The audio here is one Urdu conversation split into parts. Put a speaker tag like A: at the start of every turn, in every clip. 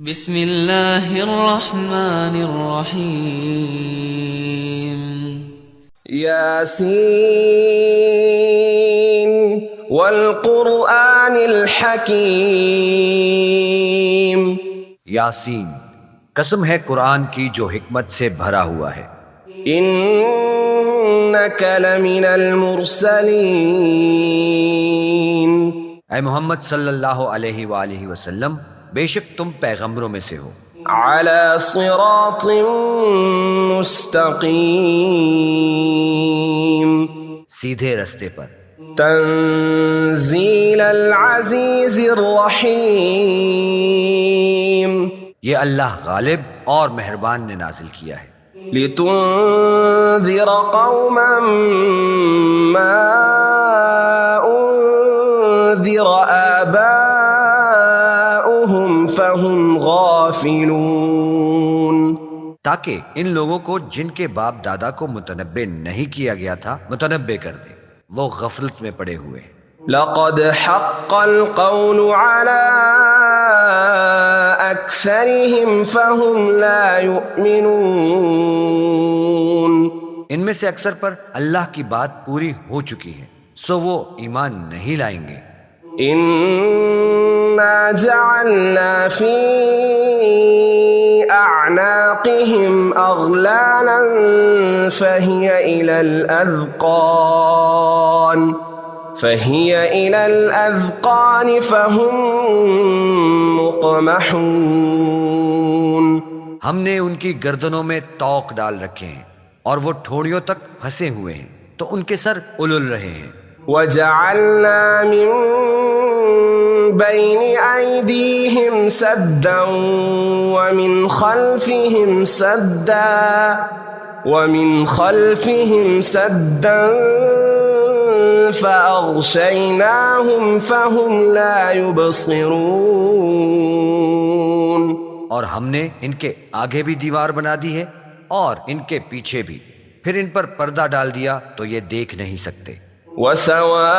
A: بسم اللہ الرحمن الرحیم
B: یاسین والقرآن الحکیم۔
C: یاسین، قسم ہے قرآن کی جو حکمت سے بھرا ہوا ہے۔
B: انک لمن المرسلین۔
C: اے محمد صلی اللہ علیہ وآلہ وسلم، بے شک تم پیغمبروں میں سے ہو،
B: علی صراط مستقیم،
C: سیدھے رستے پر۔
B: تنزیل العزیز الرحیم۔
C: یہ اللہ غالب اور مہربان نے نازل کیا ہے۔
B: لتنذر قوما ما انذر آباؤهم فهم غافلون۔
C: تاکہ ان لوگوں کو جن کے باپ دادا کو متنبع نہیں کیا گیا تھا متنبع کر دے، وہ غفلت میں پڑے ہوئے ہیں۔
B: لقد حق القول على اکثرهم فهم لا يؤمنون۔
C: ان میں سے اکثر پر اللہ کی بات پوری ہو چکی ہے، سو وہ ایمان نہیں لائیں گے۔
B: انا جعلنا في اعناقهم اغلالا فهي الى الاذقان فهم مقمحون۔
C: ہم نے ان کی گردنوں میں توق ڈال رکھے ہیں اور وہ ٹھوڑیوں تک پھنسے ہوئے ہیں، تو ان کے سر الل رہے ہیں۔
B: وجعلنا من بين أيديهم سدا ومن خلفهم سدا فأغشيناهم فهم لا يبصرون۔
C: اور ہم نے ان کے آگے بھی دیوار بنا دی ہے اور ان کے پیچھے بھی، پھر ان پر پردہ ڈال دیا تو یہ دیکھ نہیں سکتے۔
B: وسواء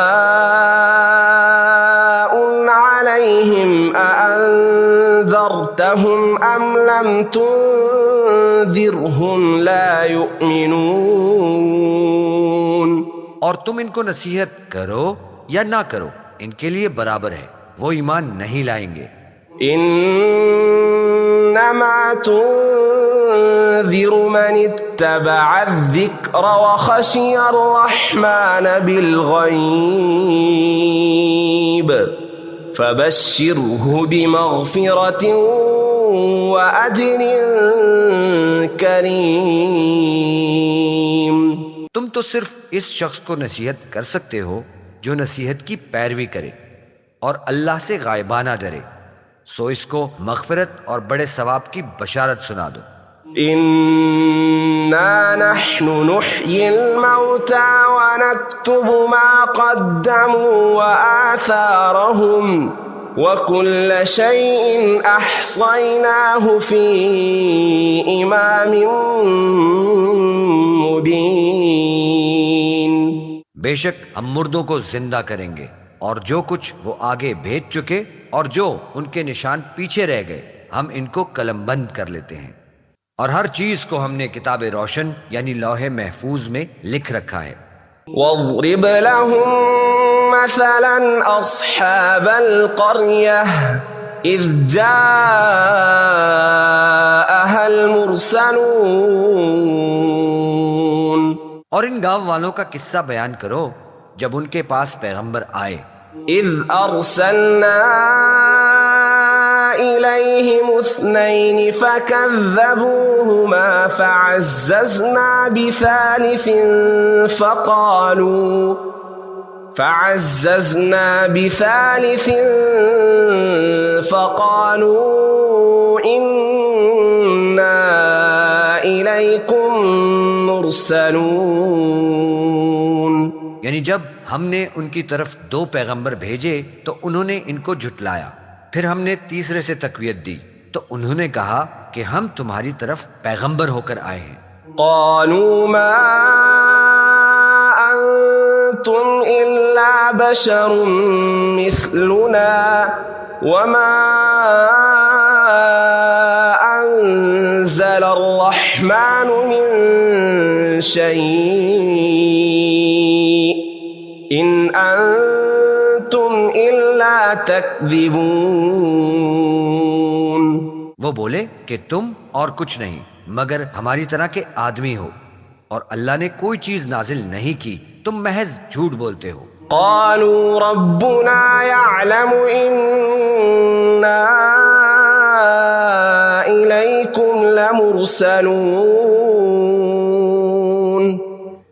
B: عليهم أأنذرتهم أم لم تنذرهم لا يؤمنون۔
C: اور تم ان کو نصیحت کرو یا نہ کرو، ان کے لیے برابر ہے، وہ ایمان نہیں لائیں گے۔
B: انما تنذر من اتبع الذکر وخشی الرحمن بالغیب فبشره بمغفرة واجر کریم۔
C: تم تو صرف اس شخص کو نصیحت کر سکتے ہو جو نصیحت کی پیروی کرے اور اللہ سے غائبانہ ڈرے، سو اس کو مغفرت اور بڑے ثواب کی بشارت سنا دو۔
B: انا نحن نحيي الموتى ونكتب ما قدموا وآثارهم وكل شيء احصيناه في امام مبين۔
C: بے شک ہم مردوں کو زندہ کریں گے، اور جو کچھ وہ آگے بھیج چکے اور جو ان کے نشان پیچھے رہ گئے ہم ان کو قلم بند کر لیتے ہیں، اور ہر چیز کو ہم نے کتاب روشن یعنی لوح محفوظ میں لکھ رکھا ہے۔
B: واضرب لهم مثلا اصحاب القرية اذ جاءها المرسلون۔
C: اور ان گاؤں والوں کا قصہ بیان کرو جب ان کے پاس پیغمبر آئے۔
B: اذ ارسلنا إليهم 2 فكذبوهما فعززنا بثالث فقالوا إنا إليكم مرسلون۔
C: یعنی جب ہم نے ان کی طرف 2 پیغمبر بھیجے تو انہوں نے ان کو جھٹلایا، پھر ہم نے تیسرے سے تقویت دی تو انہوں نے کہا کہ ہم تمہاری طرف پیغمبر ہو کر آئے ہیں۔
B: قالوا ما انتم الا بشر مثلنا وما الرحمن من شيء إن أنتم إلا تكذبون.
C: وہ بولے کہ تم اور کچھ نہیں مگر ہماری طرح کے آدمی ہو، اور اللہ نے کوئی چیز نازل نہیں کی، تم محض جھوٹ بولتے ہو.
B: قالوا ربنا يعلم إنا إليكم لمرسلون.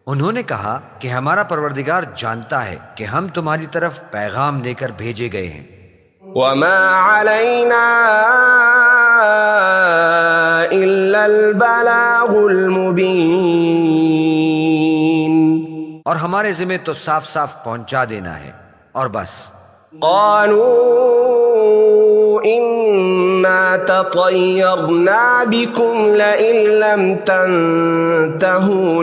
C: انہوں نے کہا کہ ہمارا پروردگار جانتا ہے کہ ہم تمہاری طرف پیغام لے کر بھیجے گئے ہیں.
B: وما علينا إلا البلاغ المبين.
C: اور ہمارے ذمہ تو صاف صاف پہنچا دینا ہے اور بس.
B: قالوا إنا تطيرنا بكم لئن لم تنتهوا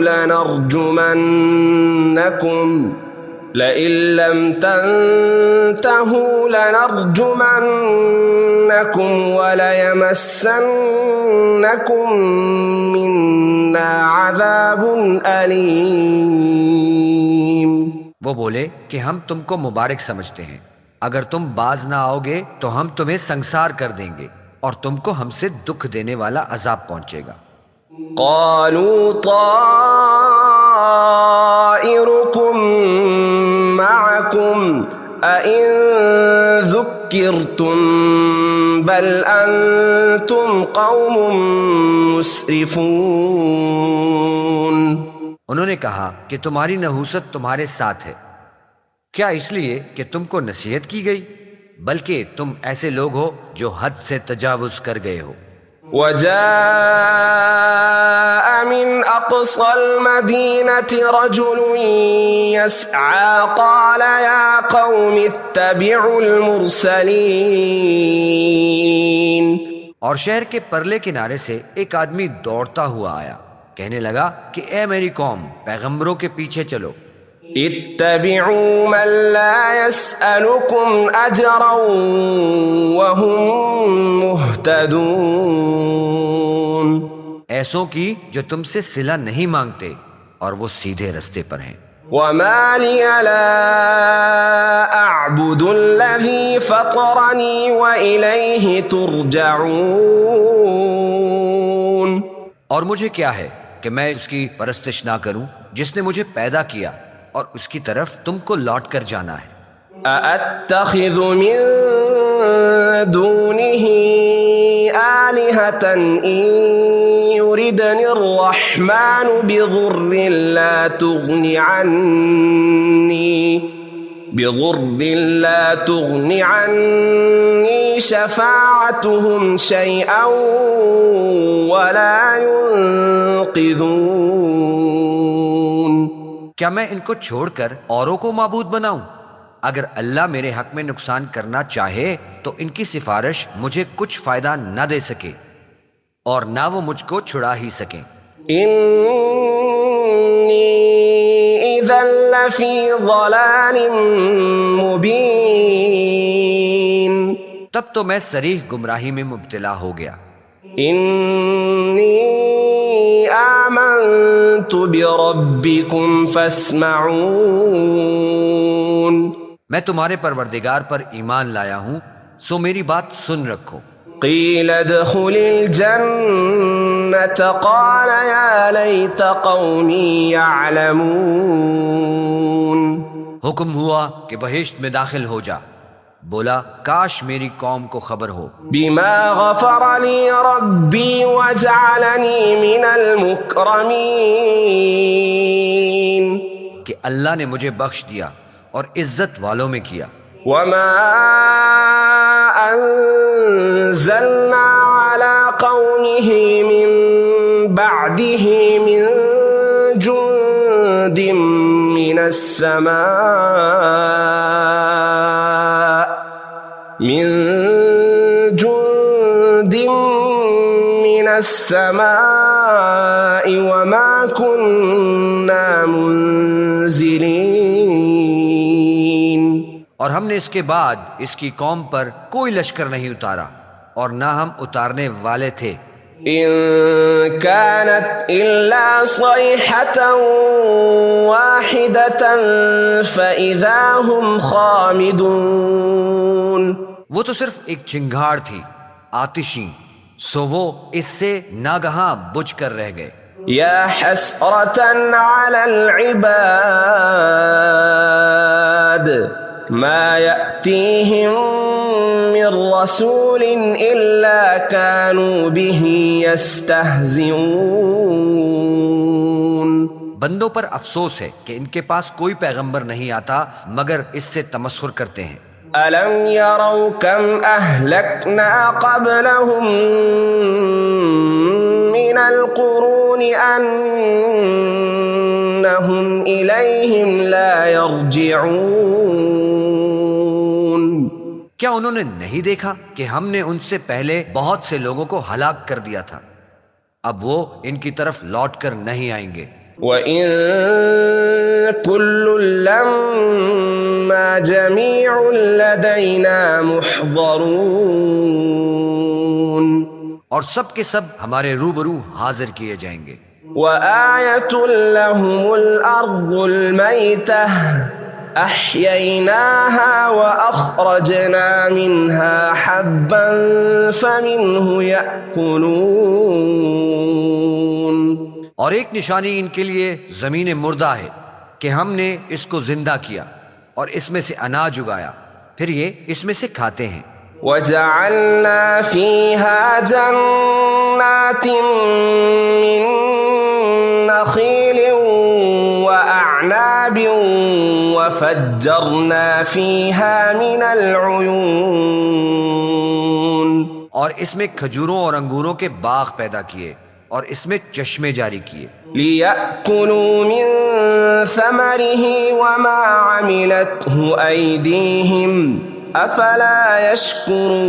B: لنرجمنكم وليمسنكم منا عذاب أليم.
C: وہ بولے کہ ہم تم کو مبارک سمجھتے ہیں، اگر تم باز نہ آؤ گے تو ہم تمہیں سنسار کر دیں گے اور تم کو ہم سے دکھ دینے والا عذاب پہنچے گا.
B: قالوا طائركم معكم أئن ذكرتم بل أنتم قوم مسرفون.
C: انہوں نے کہا کہ تمہاری نحوست تمہارے ساتھ ہے، کیا اس لیے کہ تم کو نصیحت کی گئی؟ بلکہ تم ایسے لوگ ہو جو حد سے تجاوز کر گئے ہو.
B: وجاء من أقصى المدينة رجل يسعى قال يا قوم اتبعوا المرسلين.
C: اور شہر کے پرلے کنارے سے ایک آدمی دوڑتا ہوا آیا، کہنے لگا کہ اے میری قوم، پیغمبروں کے پیچھے چلو.
B: اتبعوا من لا يسألكم أجرا وهم مهتدون.
C: ایسوں کی جو تم سے صلہ نہیں مانگتے اور وہ سیدھے رستے پر ہیں.
B: وما لي لا أعبد الذي فطرني وإليه ترجعون.
C: اور مجھے کیا ہے کہ میں اس کی پرستش نہ کروں جس نے مجھے پیدا کیا اور اس کی طرف تم کو لوٹ کر جانا ہے.
B: أأتخذ من دونه آلهة إن يردني الرحمن بضر لا تغن عني شفاعتهم شيئا ولا ينقذون.
C: کیا میں ان کو چھوڑ کر اوروں کو معبود بناؤں؟ اگر اللہ میرے حق میں نقصان کرنا چاہے تو ان کی سفارش مجھے کچھ فائدہ نہ دے سکے اور نہ وہ مجھ کو چھڑا ہی سکیں.
B: إني إذا لفي ضلال مبين.
C: تب تو میں صریح گمراہی میں مبتلا ہو گیا.
B: إني آمنت بربكم فاسمعون.
C: میں تمہارے پروردگار پر ایمان لایا ہوں، سو میری بات سن رکھو.
B: قيل ادخل الجنة قال يا ليت قومي يعلمون.
C: حکم ہوا کہ بہشت میں داخل ہو جا، بولا کاش میری قوم کو خبر ہو.
B: بما غفر لي ربي وجعلني من المكرمين.
C: کہ اللہ نے مجھے بخش دیا اور عزت والوں میں کیا.
B: وما أنزلنا على قومه من بعده من جند من السماء وما كنا منزلين.
C: اور ہم نے اس کے بعد اس کی قوم پر کوئی لشکر نہیں اتارا اور نہ ہم اتارنے والے تھے.
B: إن كانت إلا صيحة واحدة فإذا هم خامدون.
C: وہ تو صرف ایک چنگھاڑ تھی آتشی، سو وہ اس سے ناگہاں بجھ کر رہ گئے.
B: يا حسرة على العباد ما يأتيهم من رسول إلا كانوا به يستهزئون.
C: بندوں پر افسوس ہے کہ ان کے پاس کوئی پیغمبر نہیں آتا مگر اس سے تمسخر کرتے ہیں.
B: ألم يروا كم أهلكنا قبلهم من القرون أنهم إليهم لا يرجعون.
C: کیا انہوں نے نہیں دیکھا کہ ہم نے ان سے پہلے بہت سے لوگوں کو ہلاک کر دیا تھا، اب وہ ان کی طرف لوٹ کر نہیں آئیں گے.
B: وَإِن كُلٌّ لَّمَّا جَمِيعٌ لَّدَيْنَا مُحْضَرُونَ.
C: اور سب کے سب ہمارے روبرو حاضر کیے جائیں گے.
B: وَآيَةٌ لَّهُمُ الْأَرْضُ الْمَيْتَةُ أَحْيَيْنَاهَا وَأَخْرَجْنَا مِنْهَا حَبًّا فَمِنْهُ يَأْكُلُونَ.
C: اور ایک نشانی ان کے لیے زمین مردہ ہے کہ ہم نے اس کو زندہ کیا اور اس میں سے اناج اگایا، پھر یہ اس میں سے کھاتے ہیں.
B: وَجَعَلْنَا فِيهَا جَنَّاتٍ مِّن نَّخِيلٍ وَأَعْنَابٍ وَفَجَّرْنَا فِيهَا مِنَ الْعُيُونِ.
C: اور اس میں کھجوروں اور انگوروں کے باغ پیدا کیے اور اس میں چشمے جاری کیے.
B: لِيَأْكُلُوا مِن ثَمَرِهِ وَمَا عَمِلَتْهُ أَيْدِيهِمْ أَفَلَا يَشْكُرُونَ.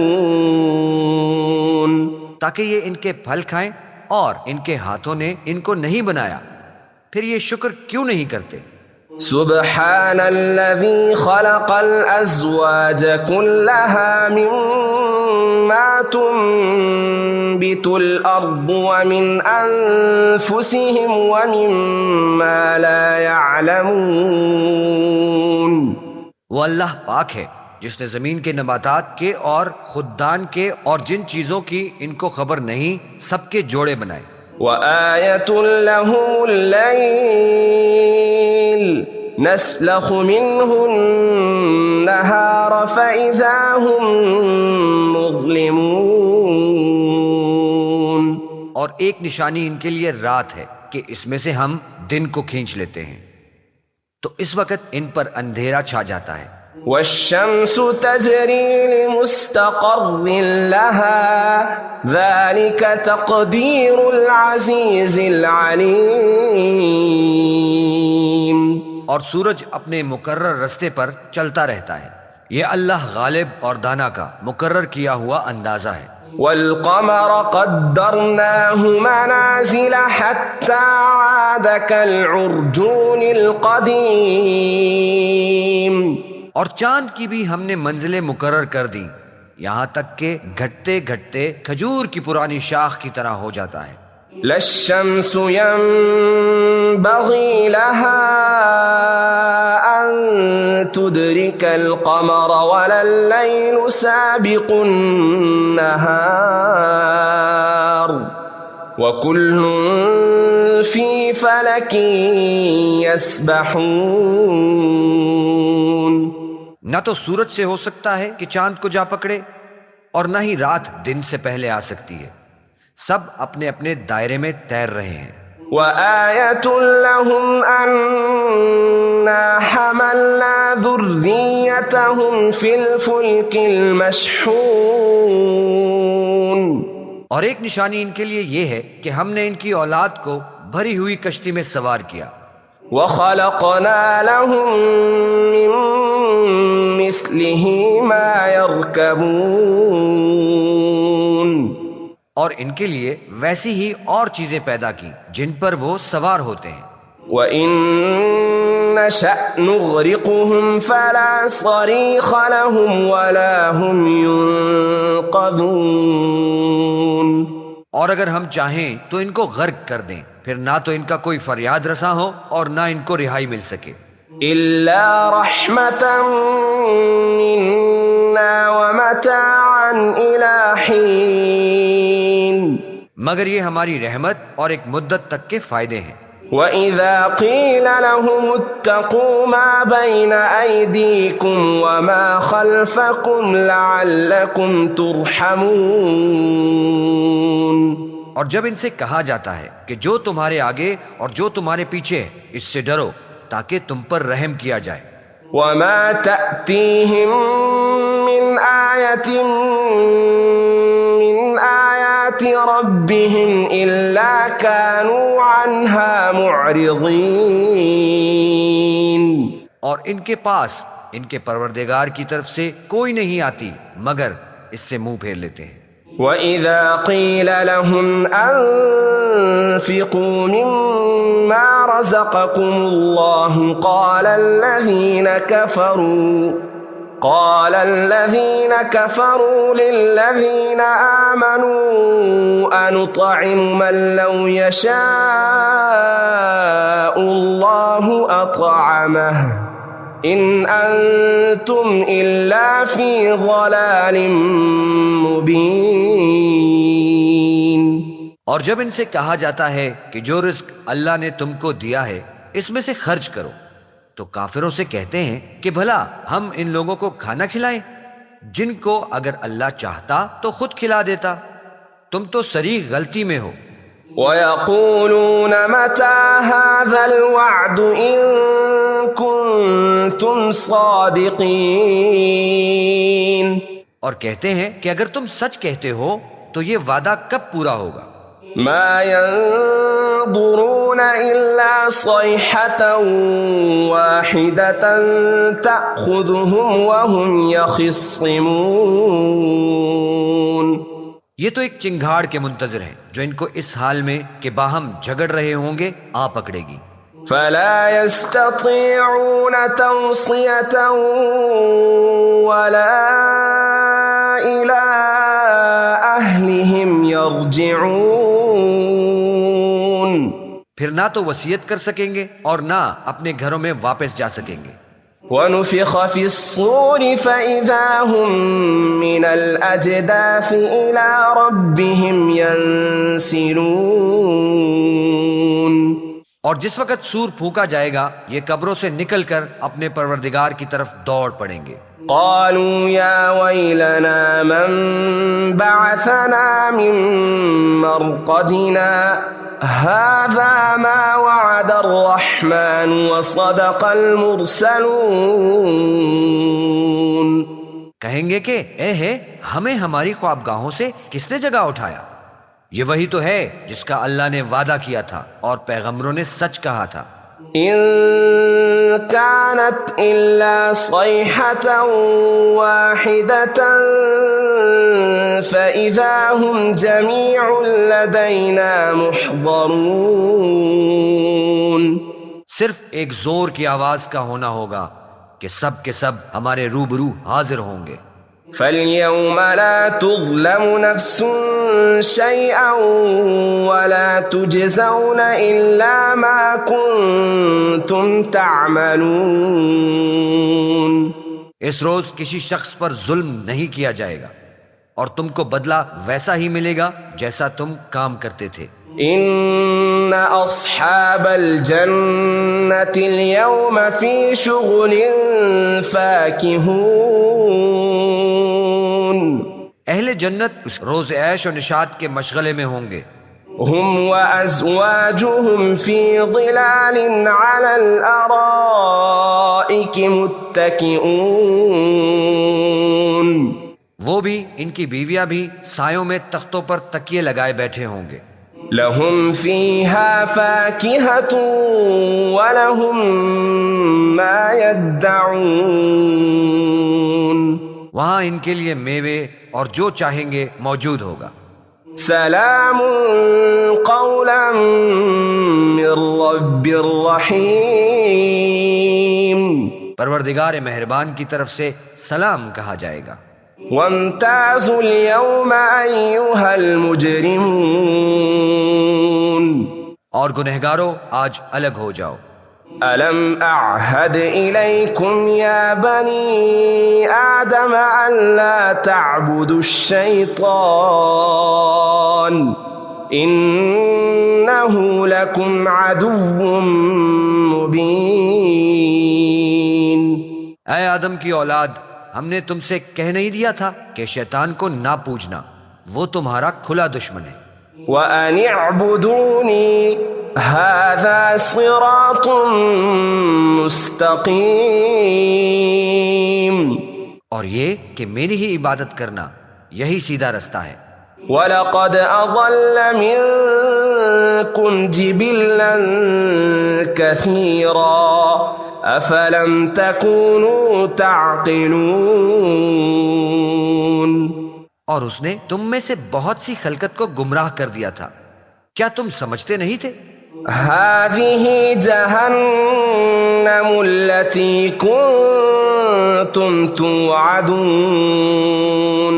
C: تاکہ یہ ان کے پھل کھائیں اور ان کے ہاتھوں نے ان کو نہیں بنایا، پھر یہ شکر کیوں نہیں کرتے؟
B: سبحان الذي خلق الأزواج كلها مما تنبت الأرض ومن أنفسهم ومما لا يعلمون.
C: وہ اللہ پاک ہے جس نے زمین کے نباتات کے اور خوددان کے اور جن چیزوں کی ان کو خبر نہیں سب کے جوڑے بنائے.
B: وآية لهم الليل نسلخ منه النهار فإذا هم مظلمون.
C: اور ایک نشانی ان کے لیے رات ہے کہ اس میں سے ہم دن کو کھینچ لیتے ہیں تو اس وقت ان پر اندھیرا چھا جاتا ہے.
B: والشمس تجري لمستقر لها ذلك تقدير العزيز العليم.
C: اور سورج اپنے مقرر رستے پر چلتا رہتا ہے، یہ اللہ غالب اور دانا کا مقرر کیا ہوا اندازہ ہے.
B: والقمر قدرناه منازل حتى عاد كالعرجون القديم.
C: اور چاند کی بھی ہم نے منزلیں مقرر کر دی یہاں تک کہ گھٹتے گھٹتے کھجور کی پرانی شاخ کی طرح ہو جاتا ہے.
B: لا الشمس ينبغي لها أن تدرك القمر ولا الليل سابق النهار وكل في فلك يسبحون.
C: نہ تو سورج سے ہو سکتا ہے کہ چاند کو جا پکڑے اور نہ ہی رات دن سے پہلے آ سکتی ہے، سب اپنے اپنے دائرے میں تیر رہے ہیں.
B: وآية لهم أنا حملنا ذريتهم في الفلك المشحون.
C: اور ایک نشانی ان کے لیے یہ ہے کہ ہم نے ان کی اولاد کو بھری ہوئی کشتی میں سوار کیا.
B: وخلقنا لهم من مثله ما يركبون.
C: اور ان کے لیے ویسی ہی اور چیزیں پیدا کی جن پر وہ سوار ہوتے ہیں.
B: وَإِن نَّشَأْ نُغْرِقْهُمْ فَلَا صَرِيخَ لَهُمْ وَلَا هُمْ يُنقَذُونَ.
C: اور اگر ہم چاہیں تو ان کو غرق کر دیں، پھر نہ تو ان کا کوئی فریاد رساں ہو اور نہ ان کو رہائی مل سکے۔
B: إلا رحمة منا ومتاعا إلى حين
C: مگر یہ ہماری رحمت اور ایک مدت تک کے فائدے ہیں۔
B: وَإِذَا قِيلَ لَهُمُ اتَّقُوا مَا بَيْنَ أَيْدِيكُمْ وَمَا خَلْفَكُمْ لَعَلَّكُمْ تُرْحَمُونَ،
C: اور جب ان سے کہا جاتا ہے کہ جو تمہارے آگے اور جو تمہارے پیچھے ہے اس سے ڈرو تاکہ تم پر رحم کیا جائے۔
B: وَمَا تَأْتِيهِم مِّنْ آيَةٍ مِّنْ آيَاتِ رَبِّهِمْ إِلَّا كَانُوا عَنْهَا مُعْرِضِينَ،
C: اور ان کے پاس ان کے پروردگار کی طرف سے کوئی نہیں آتی مگر اس سے منہ پھیر لیتے ہیں۔
B: وَإِذَا قِيلَ لَهُمْ أَنفِقُوا مِمَّا رَزَقَكُمُ اللَّهُ قَالَ الَّذِينَ كَفَرُوا لِلَّذِينَ آمَنُوا أَنُطْعِمُ مَن لَّوْ يَشَاءُ اللَّهُ أَطْعَمَهُ إِنْ أَنتُمْ إِلَّا فِي ضَلَالٍ مُبِينٍ۔
C: اور جب ان سے کہا جاتا ہے کہ جو رزق اللہ نے تم کو دیا ہے اس میں سے خرچ کرو، تو کافروں سے کہتے ہیں کہ بھلا ہم ان لوگوں کو کھانا کھلائیں جن کو اگر اللہ چاہتا تو خود کھلا دیتا، تم تو صریح غلطی میں ہو۔
B: وَيَقُولُونَ مَتَى هَذَا الْوَعْدُ إِن كُنتُمْ صَادِقِينَ،
C: اور کہتے ہیں کہ اگر تم سچ کہتے ہو تو یہ وعدہ کب پورا ہوگا؟
B: مَا يَنظُرُونَ إِلَّا صَيْحَةً وَاحِدَةً تَأْخُذُهُمْ وَهُمْ يَخِصِّمُونَ، یہ
C: تو ایک چنگھاڑ کے منتظر ہیں جو ان کو اس حال میں کہ باہم جھگڑ رہے ہوں گے آ پکڑے گی۔
B: فَلَا يَسْتَطِيعُونَ تَوْصِيَةً وَلَا إِلَىٰ أَهْلِهِمْ يَرْجِعُونَ،
C: پھر نہ تو وصیت کر سکیں گے اور نہ اپنے گھروں میں واپس جا سکیں گے۔
B: وَنُفِخَ فِي الصُّورِ فَإِذَا هُم مِّنَ الْأَجْدَاثِ إِلَىٰ رَبِّهِمْ يَنسِلُونَ،
C: اور جس وقت سور پھونکا جائے گا یہ قبروں سے نکل کر اپنے پروردگار کی طرف دوڑ پڑیں گے۔
B: قالوا يا ويلنا من بعثنا من مرقدنا هذا ما وعد الرحمن وصدق المرسلون،
C: کہیں گے کہ اے ہے ہمیں ہماری خوابگاہوں سے کس نے جگہ اٹھایا، یہ وہی تو ہے جس کا اللہ نے وعدہ کیا تھا اور پیغمبروں نے سچ کہا تھا۔
B: إن كانت إلا صيحة واحدة فإذا هم جميع لدينا محضرون،
C: صرف ایک زور کی آواز کا ہونا ہوگا کہ سب کے سب ہمارے روبرو حاضر ہوں گے۔
B: فَالْيَوْمَ لَا تُظْلَمُ نَفْسٌ شَيْئًا وَلَا تُجْزَوْنَ إِلَّا مَا كُنتُمْ تَعْمَلُونَ،
C: اس روز کسی شخص پر ظلم نہیں کیا جائے گا اور تم کو بدلہ ویسا ہی ملے گا جیسا تم کام کرتے تھے۔
B: إِنَّ أَصْحَابَ الْجَنَّةِ الْيَوْمَ فِي شُغُلٍ فَاكِهُونَ،
C: اہل جنت اس روز عیش و نشاط کے مشغلے میں ہوں گے۔
B: هُمْ وَأَزْوَاجُهُمْ فِي ظِلَالٍ عَلَى الْأَرَائِكِ مُتَّكِئُونَ،
C: وہ بھی ان کی بیویاں بھی سایوں میں تختوں پر تکیے لگائے بیٹھے ہوں گے۔
B: لَهُمْ فِيهَا فَاكِهَةٌ وَلَهُمْ مَا يَدَّعُونَ،
C: وہاں ان کے لیے میوے اور جو چاہیں گے موجود ہوگا۔
B: سلام قولا من رب الرحیم،
C: پروردگار مہربان کی طرف سے سلام کہا جائے گا۔
B: وامتازوا اليوم أيها المجرمون
C: اور گنہگارو آج الگ ہو جاؤ.
B: ألم أعهد إليكم يا بني آدم ألا تعبدوا الشيطان إنه لكم عدو مبين.
C: اے آدم کی اولاد، ہم نے تم سے کہہ نہیں دیا تھا کہ شیطان کو نہ پوجنا، وہ تمہارا کھلا دشمن ہے.
B: وَأَنِ اعْبُدُونِي هَذَا صِرَاطٌ مُسْتَقِيمٌ.
C: اور یہ کہ میری ہی عبادت کرنا، یہی سیدھا رستہ ہے.
B: وَلَقَدْ أَضَلَّ مِنكُمْ جِبِلًّا كَثِيرًا أَفَلَمْ تَكُونُوا تَعْقِلُونَ.
C: اور اس نے تم میں سے بہت سی خلقت کو گمراہ کر دیا تھا، کیا تم سمجھتے نہیں تھے؟
B: هذه جهنم التي كنتم توعدون.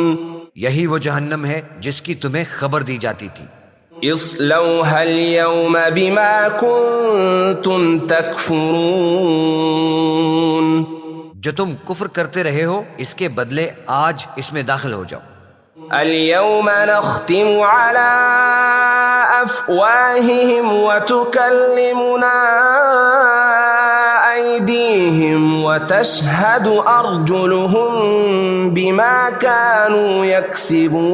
C: یہی وہ جہنم ہے جس کی تمہیں خبر دی جاتی تھی.
B: اصلوها اليوم بما كنتم تكفرون.
C: جو تم کفر کرتے رہے ہو اس کے بدلے آج اس میں داخل ہو جاؤ.
B: اليوم نختم على أفواههم وتكلمنا أيديهم وتشهد أرجلهم بما كانوا يكسبون.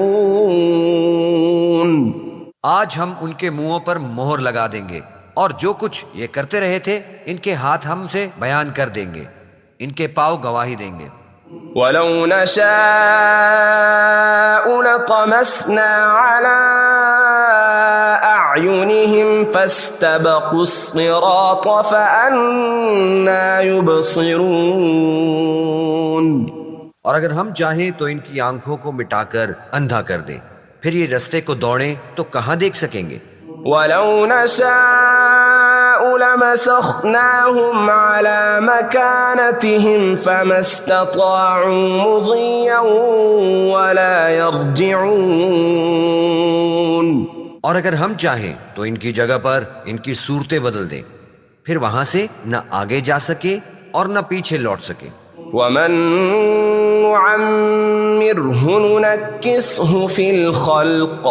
C: آج ہم ان کے منہوں پر مہر لگا دیں گے، اور جو کچھ یہ کرتے رہے تھے ان کے ہاتھ ہم سے بیان کر دیں گے، ان کے پاؤں گواہی دیں گے.
B: ولو نشاء لطمسنا على أعينهم فاستبقوا الصراط فأنى يبصرون.
C: اور اگر ہم چاہیں تو ان کی آنکھوں کو مٹا کر اندھا کر دیں، پھر یہ رستے کو دوڑیں تو کہاں دیکھ سکیں گے.
B: ولو نشاء لمسخناهم على مكانتهم فما استطاعوا مضيا ولا يرجعون.
C: اور اگر ہم چاہیں تو ان کی جگہ پر ان کی صورتیں بدل دیں، پھر وہاں سے نہ آگے جا سکے اور نہ پیچھے لوٹ سکے.
B: ومن نعمره ننكسه في الخلق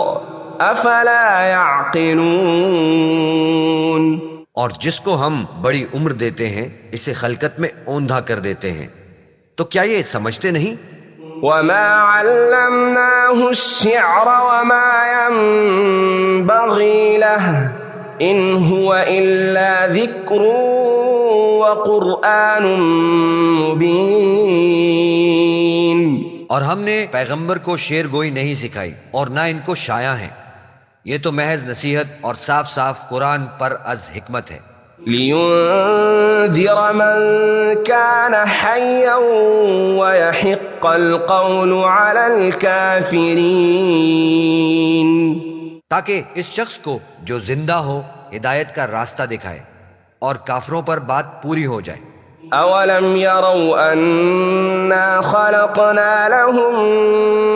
B: افلا يعقلون.
C: اور جس کو ہم بڑی عمر دیتے ہیں اسے خلقت میں اوندھا کر دیتے ہیں، تو کیا یہ سمجھتے نہیں؟
B: وما علمناه الشعر وما ينبغي له ان هو الا ذكر وقرآن مبين.
C: اور ہم نے پیغمبر کو شعر گوئی نہیں سکھائی اور نہ ان کو شایع ہے، یہ تو محض نصیحت اور صاف صاف قرآن پر از حکمت ہے.
B: لينذر من كان حيا ويحق القول على الكافرين.
C: تاکہ اس شخص کو جو زندہ ہو ہدایت کا راستہ دکھائے اور کافروں پر بات پوری ہو جائے.
B: اولم يروا انا خلقنا لهم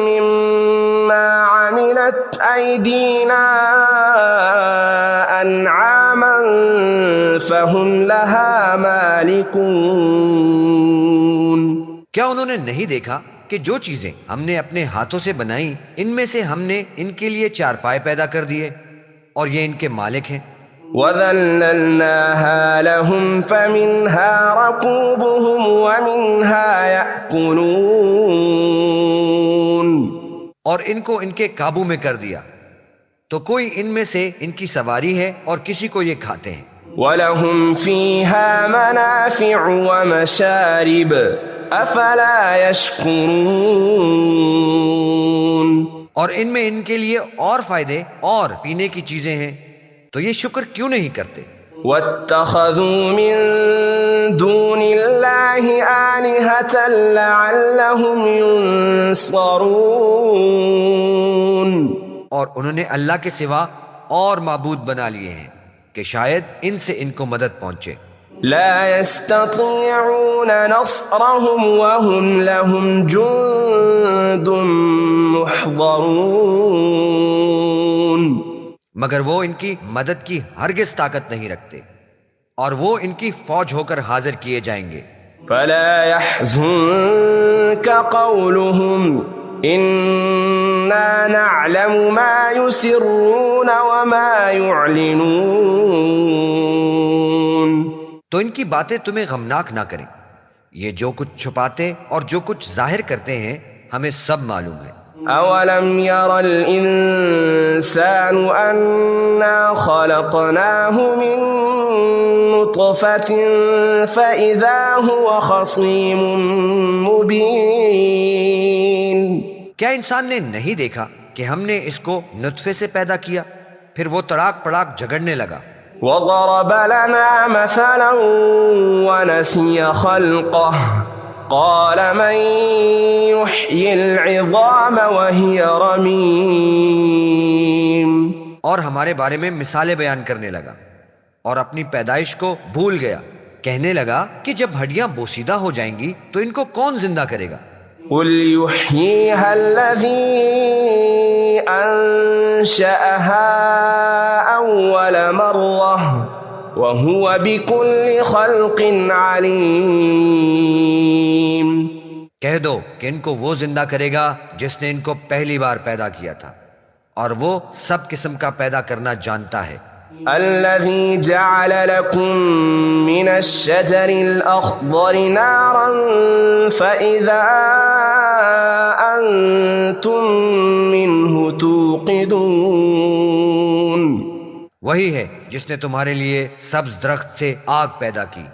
B: مما عملت ايدينا انعاما فهم لها مالكون.
C: کیا انہوں نے نہیں دیکھا کہ جو چیزیں ہم نے اپنے ہاتھوں سے بنائیں ان میں سے ہم نے ان کے لیے چارپائے پیدا کر دیے اور یہ ان کے مالک ہیں.
B: وَذَلَّلْنَاهَا لَهُمْ فَمِنْهَا رَكُوبُهُمْ وَمِنْهَا يَأْكُلُونَ.
C: اور ان کو ان کے قابو میں کر دیا، تو کوئی ان میں سے ان کی سواری ہے اور کسی کو یہ کھاتے ہیں.
B: وَلَهُمْ فِيهَا مَنَافِعُ وَمَشَارِبُ أَفَلَا يَشْكُرُونَ.
C: اور ان میں ان کے لیے اور فائدے اور پینے کی چیزیں ہیں، تو یہ شکر کیوں نہیں کرتے.
B: وَاتَّخَذُوا مِن دُونِ اللَّهِ آلِهَةً لَعَلَّهُمْ يُنصَرُونَ.
C: اور انہوں نے اللہ کے سوا اور معبود بنا لیے ہیں کہ شاید ان سے ان کو مدد پہنچے.
B: لا يستطيعون نصرهم وهم لهم جند محضرون.
C: مگر وہ ان کی مدد کی ہرگز طاقت نہیں رکھتے اور وہ ان کی فوج ہو کر حاضر کیے جائیں گے.
B: فلا يحزنك قولهم إنا نعلم ما يسرون وما يعلنون.
C: تو ان کی باتیں تمہیں غمناک نہ کریں. یہ جو کچھ چھپاتے اور جو کچھ ظاہر کرتے ہیں ہمیں سب معلوم ہے.
B: أولم ير الإنسان أنا خلقناه من نطفة فإذا هو خصيم مبين.
C: کیا انسان نے نہیں دیکھا کہ ہم نے اس کو نطفے سے پیدا کیا پھر وہ تڑاک پڑاک جھگڑنے لگا.
B: وضرب لنا مثلا ونسي خلقه قال من يحيي العظام وهي رميم.
C: اور ہمارے بارے میں مثالیں بیان کرنے لگا اور اپنی پیدائش کو بھول گیا. کہنے لگا کہ جب ہڈیاں بوسیدہ ہو جائیں گی تو ان کو کون زندہ کرے گا.
B: قل يحييها الذي أنشأها أول مرة وهو بكل خلق عليم.
C: کہہ دو کہ ان کو وہ زندہ کرے گا جس نے ان کو پہلی بار پیدا کیا تھا اور وہ سب قسم کا پیدا کرنا جانتا ہے.
B: الذي جعل لكم من الشجر الأخضر نارا فإذا أنتم منه توقدون.
C: وہی ہے جس نے تمہارے لیے سبز درخت سے آگ پیدا کی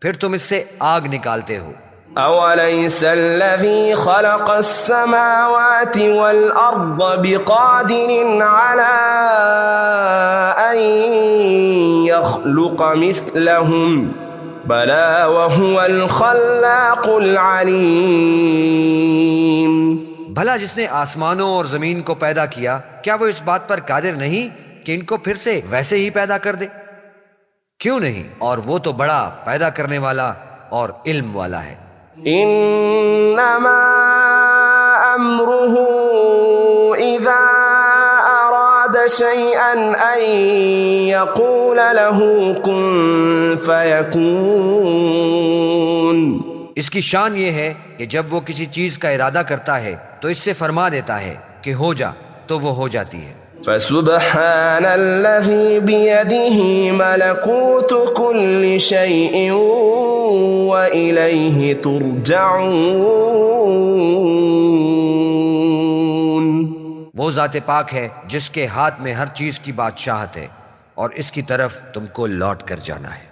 C: پھر تم اس سے آگ نکالتے ہو.
B: أوليس الذي خلق السماوات والأرض بقادر على أن يخلق مثلهم بلى وهو الخلاق العليم.
C: بھلا جس نے آسمانوں اور زمین کو پیدا کیا کیا وہ اس بات پر قادر نہیں کہ ان کو پھر سے ویسے ہی پیدا کر دے؟ کیوں نہیں، اور وہ تو بڑا پیدا کرنے والا اور علم والا ہے.
B: انما امره اذا اراد شيئا ان يقول له كن فيكون.
C: اس کی شان یہ ہے کہ جب وہ کسی چیز کا ارادہ کرتا ہے تو اس سے فرما دیتا ہے کہ ہو جا تو وہ ہو جاتی ہے.
B: فسبحان الذي بيده ملكوت كل شيء وإليه ترجعون.
C: وہ ذات پاک ہے جس کے ہاتھ میں ہر چیز کی بادشاہت ہے اور اس کی طرف تم کو لوٹ کر جانا ہے.